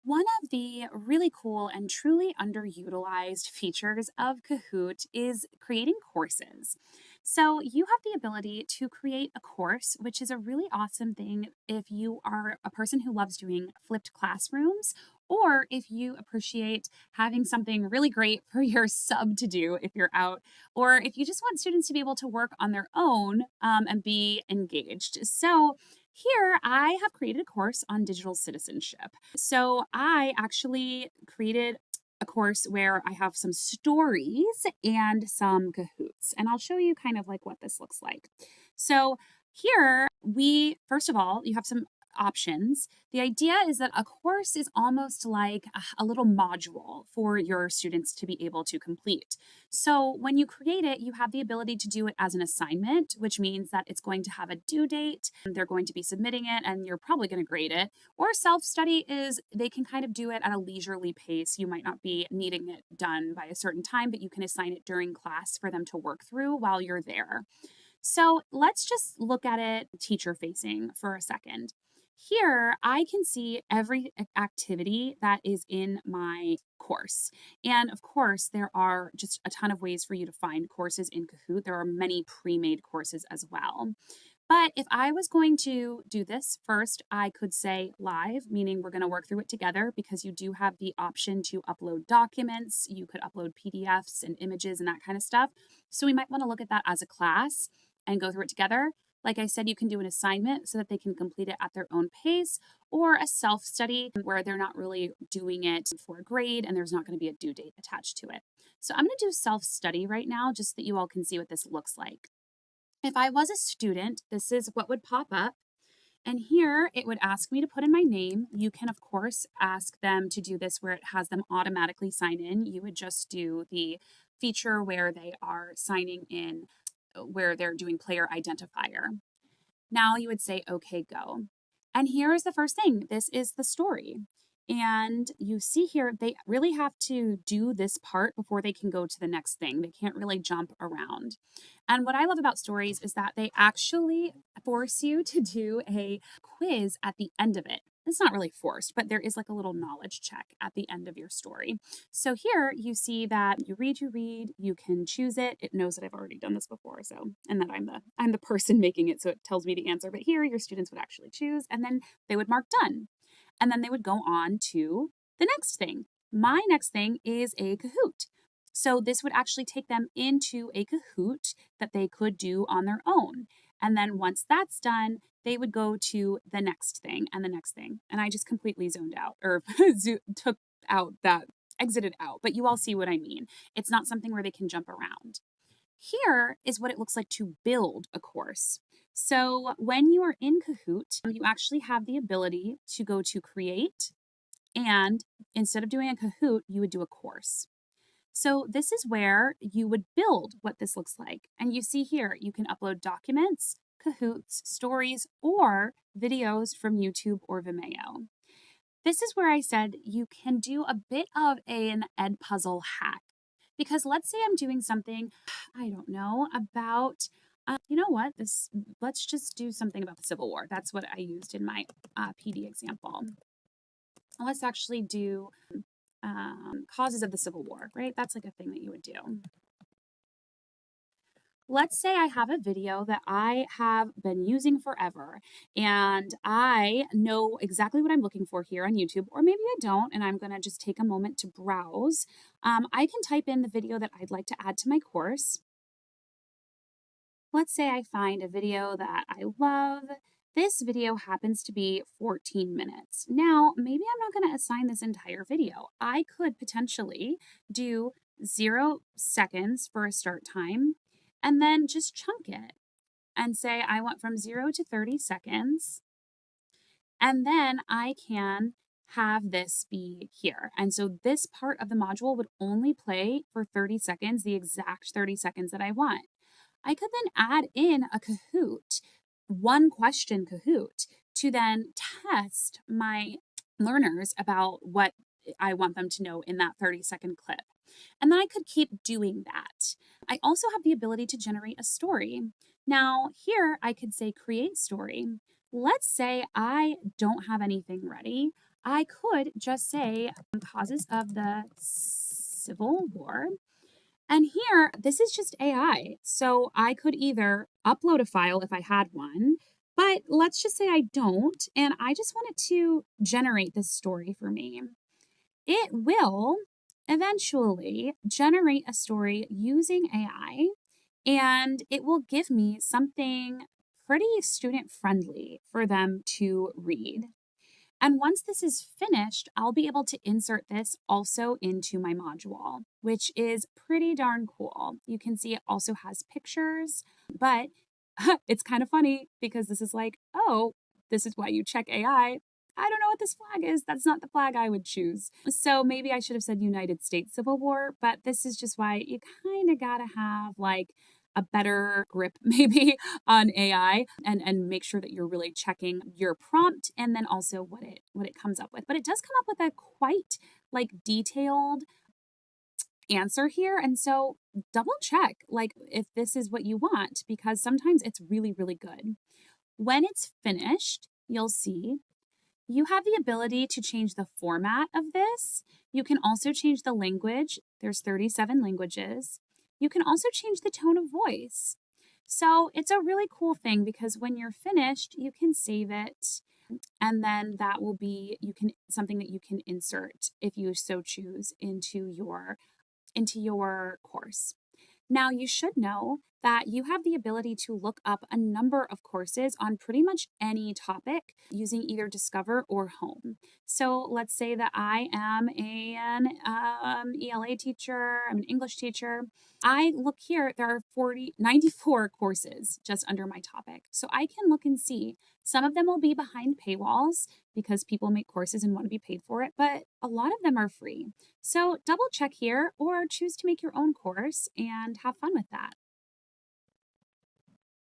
One of the really cool and truly underutilized features of Kahoot is creating courses. So, you have the ability to create a course, which is a really awesome thing if you are a person who loves doing flipped classrooms, or if you appreciate having something really great for your sub to do if you're out, or if you just want students to be able to work on their own and be engaged. So, here I have created a course on digital citizenship. So I actually created a course where I have some stories and some Kahoots, and I'll show you kind of like what this looks like. So here first of all, you have some options. The idea is that a course is almost like a little module for your students to be able to complete. So when you create it, you have the ability to do it as an assignment, which means that it's going to have a due date. They're going to be submitting it and you're probably going to grade it. Or self-study is they can kind of do it at a leisurely pace. You might not be needing it done by a certain time, but you can assign it during class for them to work through while you're there. So let's just look at it teacher facing for a second. Here, I can see every activity that is in my course. And of course, there are just a ton of ways for you to find courses in Kahoot. There are many pre-made courses as well. But if I was going to do this first, I could say live, meaning we're going to work through it together because you do have the option to upload documents. You could upload PDFs and images and that kind of stuff. So we might want to look at that as a class and go through it together. Like I said, you can do an assignment so that they can complete it at their own pace, or a self-study where they're not really doing it for a grade and there's not going to be a due date attached to it. So I'm going to do self-study right now just so that you all can see what this looks like. If I was a student, this is what would pop up. And here it would ask me to put in my name. You can, of course, ask them to do this where it has them automatically sign in. You would just do the feature where they are signing in, where they're doing player identifier. Now you would say, okay, go. And here is the first thing. This is the story. And you see here, they really have to do this part before they can go to the next thing. They can't really jump around. And what I love about stories is that they actually force you to do a quiz at the end of it. It's not really forced, but there is like a little knowledge check at the end of your story. So here you see that you read, you can choose it. It knows that I've already done this before, so and that I'm the person making it, so it tells me the answer. But here your students would actually choose and then they would mark done. And then they would go on to the next thing. My next thing is a Kahoot. So this would actually take them into a Kahoot that they could do on their own. And then once that's done, they would go to the next thing and the next thing. And I just completely zoned out or took out that, exited out. But you all see what I mean. It's not something where they can jump around. Here is what it looks like to build a course. So when you are in Kahoot, you actually have the ability to go to create, and instead of doing a Kahoot, you would do a course. So this is where you would build what this looks like. And you see here, you can upload documents, Kahoots, stories, or videos from YouTube or Vimeo. This is where I said you can do a bit of an Edpuzzle hack. Because let's say I'm doing something, I don't know, about, you know what, let's just do something about the Civil War. That's what I used in my PD example. Let's actually do causes of the Civil War, right? That's like a thing that you would do. Let's say I have a video that I have been using forever and I know exactly what I'm looking for here on YouTube, or maybe I don't, and I'm gonna just take a moment to browse. I can type in the video that I'd like to add to my course. Let's say I find a video that I love. This video happens to be 14 minutes. Now, maybe I'm not going to assign this entire video. I could potentially do 0 seconds for a start time and then just chunk it and say I want from 0 to 30 seconds. And then I can have this be here. And so this part of the module would only play for 30 seconds, the exact 30 seconds that I want. I could then add in a Kahoot, one question Kahoot, to then test my learners about what I want them to know in that 30-second clip. And then I could keep doing that. I also have the ability to generate a story. Now, here I could say create story. Let's say I don't have anything ready. I could just say causes of the Civil War. And here, this is just AI. So I could either upload a file if I had one, but let's just say I don't, and I just want it to generate this story for me. It will eventually generate a story using AI, and it will give me something pretty student friendly for them to read. And once this is finished, I'll be able to insert this also into my module, which is pretty darn cool. You can see it also has pictures, but it's kind of funny because this is like, oh, this is why you check AI. I don't know what this flag is. That's not the flag I would choose. So maybe I should have said United States Civil War, but this is just why you kind of got to have like a better grip maybe on AI and make sure that you're really checking your prompt and then also what it comes up with. But it does come up with a quite like detailed answer here. And so double check like if this is what you want because sometimes it's really, really good. When it's finished, you'll see you have the ability to change the format of this. You can also change the language. There's 37 languages. You can also change the tone of voice. So it's a really cool thing because when you're finished, you can save it and then that will be something that you can insert if you so choose into your course. Now, you should know that you have the ability to look up a number of courses on pretty much any topic using either Discover or Home. So let's say that I am an ELA teacher, I'm an English teacher. I look here, there are 94 courses just under my topic. So I can look and see. Some of them will be behind paywalls because people make courses and want to be paid for it, but a lot of them are free. So double check here or choose to make your own course and have fun with that.